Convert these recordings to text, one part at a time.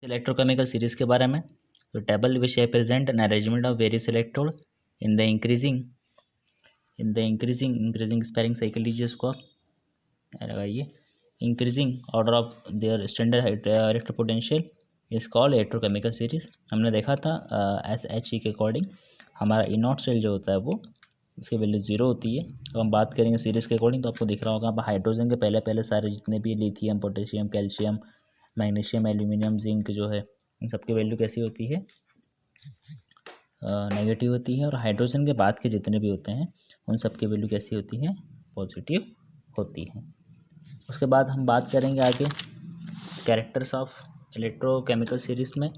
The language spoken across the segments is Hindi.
इलेक्ट्रोकेमिकल सीरीज के बारे में। तो table which represent an arrangement of various electrode in the increasing spelling सही कर लीजिए इसको आप लगाइए। Increasing order of their standard इलेक्ट्रोपोटेंशियल is called electrochemical series. हमने देखा था SHE के अकॉर्डिंग हमारा ई नॉट सेल जो होता है वो उसकी वैल्यू 0 होती है। अब हम बात करेंगे सीरीज़ के अकॉर्डिंग तो आपको दिख रहा होगा आप हाइड्रोजन के पहले सारे जितने भी lithium potassium calcium magnesium aluminium zinc जो है इन सबकी वैल्यू कैसी होती है, नेगेटिव होती है। और हाइड्रोजन के बाद के जितने भी होते हैं उन सब की वैल्यू कैसी होती है, पॉजिटिव होती है। उसके बाद हम बात करेंगे आगे कैरेक्टर्स ऑफ इलेक्ट्रोकेमिकल सीरीज में।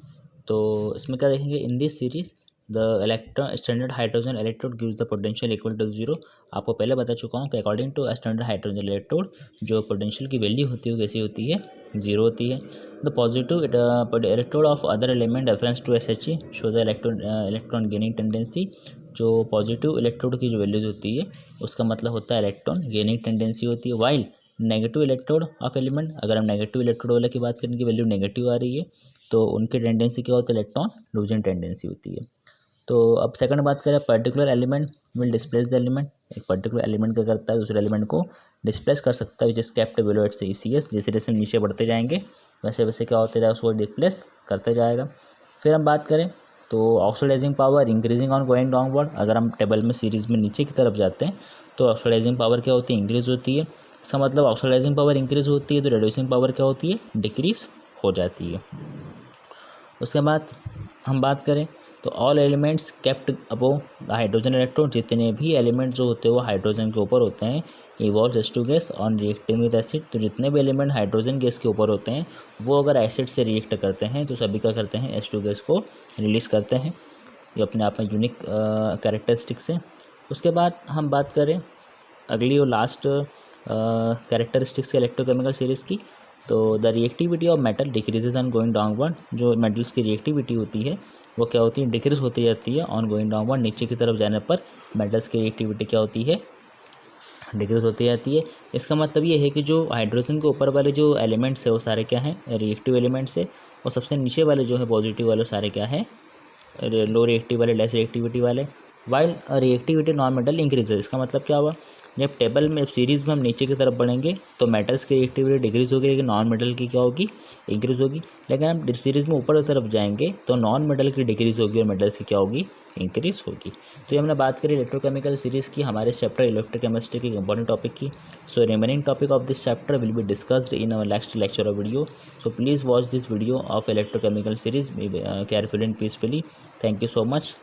तो इसमें क्या देखेंगे, in this series the electron standard hydrogen electrode gives the potential equal to 0। आपको पहले बता चुका हूँ कि according to standard hydrogen electrode जो पोटेंशियल की वैल्यू होती है वो कैसी होती है, 0 होती है। The positive electrode of other element reference to SHE show the electron gaining tendency. जो पॉजिटिव इलेक्ट्रोड की जो वैल्यूज होती है उसका मतलब होता है इलेक्ट्रॉन गेनिंग टेंडेंसी होती है। While negative electrode of element, अगर हम नेगेटिव इलेक्ट्रोड वाले की बात करें कि वैल्यू नेगेटिव आ रही है तो उनकी टेंडेंसी क्या होती है, इलेक्ट्रॉन लूजिंग टेंडेंसी होती है। तो अब सेकंड बात करें, particular element will displace the element. एक पर्टिकुलर एलिमेंट क्या करता है, दूसरे एलिमेंट को डिस्प्लेस कर सकता है which is kept below it's ECS। जैसे जैसे नीचे बढ़ते जाएंगे वैसे वैसे क्या होते जाएगा, उसको डिस्प्लेस करते जाएगा। फिर हम बात करें तो oxidizing power increasing on going downward. अगर हम टेबल में सीरीज में नीचे की तरफ जाते हैं तो ऑक्सीडाइजिंग पावर क्या होती है, इंक्रीज होती है। इसका मतलब ऑक्सीडाइजिंग पावर इंक्रीज होती है तो रिड्यूसिंग पावर क्या होती है, डिक्रीज हो जाती है। उसके बाद हम बात करें तो all elements kept above the hydrogen electron, जितने भी एलिमेंट जो होते हैं वो हाइड्रोजन के ऊपर होते हैं। Evolve H2 gas on reacting with acid. तो जितने भी एलिमेंट हाइड्रोजन गैस के ऊपर होते हैं वो अगर एसिड से रिएक्ट करते हैं तो सभी क्या करते हैं, H2 गैस को रिलीज़ करते हैं। ये अपने आप में यूनिक कैरेक्टरिस्टिक्स है। उसके बाद हम बात करें अगली और लास्ट कैरेक्टरिस्टिक्स इलेक्ट्रोकेमिकल सीरीज़ की। तो the reactivity of metal decreases on going downward. जो मेटल्स की रिएक्टिविटी होती है वो क्या होती है, डिक्रीज होती जाती है ऑन गोइंग डाउनवर्ड। नीचे की तरफ जाने पर मेटल्स की रिएक्टिविटी क्या होती है, डिक्रीज होती जाती है। इसका मतलब ये है कि जो हाइड्रोजन के ऊपर वाले जो एलिमेंट्स है वो सारे क्या हैं, रिएक्टिव एलिमेंट्स है। और सबसे नीचे वाले जो है पॉजिटिव वाले सारे क्या है, लो रिएक्टिव वाले, लेस रिएक्टिविटी वाले। While reactivity non metal increase. इसका मतलब क्या हुआ, जब टेबल में सीरीज़ में हम नीचे की तरफ बढ़ेंगे तो मेटल्स की रिएक्टिविटी डिक्रीज होगी लेकिन नॉन मेटल की क्या होगी, इंक्रीज होगी। लेकिन हम सीरीज़ में ऊपर की तरफ जाएंगे तो नॉन मेटल की डिक्रीज होगी और मेटल्स की क्या होगी, इंक्रीज होगी। तो ये हमने बात करी इलेक्ट्रोकेमिकल सीरीज़ की हमारे चैप्टर इलेक्ट्रोकेमिस्ट्री की इंपॉर्टेंट टॉपिक की। So remaining topic of this chapter will be discussed in our next lecture और video. So please watch this video of electrochemical series carefully and peacefully. Thank you so much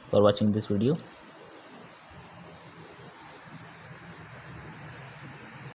for watching this video.